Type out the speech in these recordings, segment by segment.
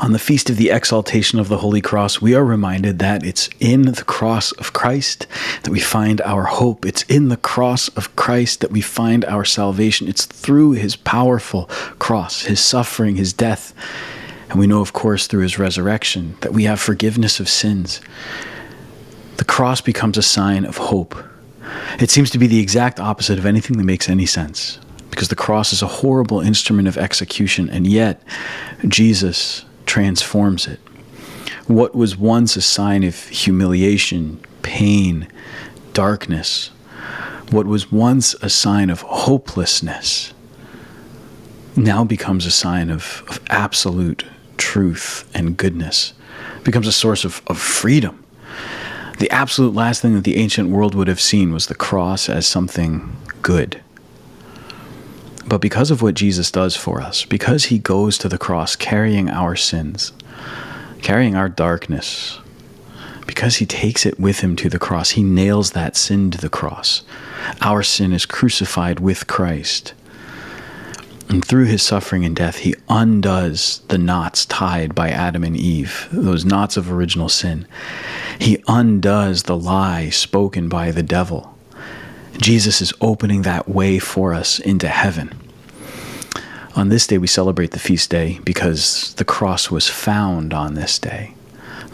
On the Feast of the Exaltation of the Holy Cross, we are reminded that it's in the cross of Christ that we find our hope. It's in the cross of Christ that we find our salvation. It's through his powerful cross, his suffering, his death, and we know, of course, through his resurrection, that we have forgiveness of sins. The cross becomes a sign of hope. It seems to be the exact opposite of anything that makes any sense, because the cross is a horrible instrument of execution, and yet Jesus transforms it. What was once a sign of humiliation, pain, darkness, what was once a sign of hopelessness, now becomes a sign of absolute truth and goodness, becomes a source of freedom. The absolute last thing that the ancient world would have seen was the cross as something good. But because of what Jesus does for us, because he goes to the cross carrying our sins, carrying our darkness, because he takes it with him to the cross, he nails that sin to the cross. Our sin is crucified with Christ. And through his suffering and death, he undoes the knots tied by Adam and Eve, those knots of original sin. He undoes the lie spoken by the devil. Jesus is opening that way for us into heaven. On this day, we celebrate the feast day because the cross was found on this day.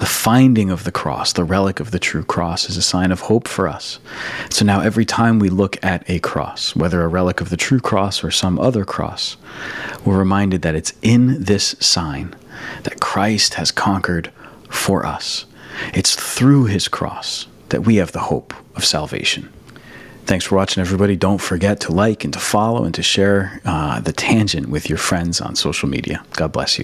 The finding of the cross, the relic of the true cross, is a sign of hope for us. So now every time we look at a cross, whether a relic of the true cross or some other cross, we're reminded that it's in this sign that Christ has conquered for us. It's through his cross that we have the hope of salvation. Thanks for watching, everybody. Don't forget to like and to follow and to share The Tangent with your friends on social media. God bless you.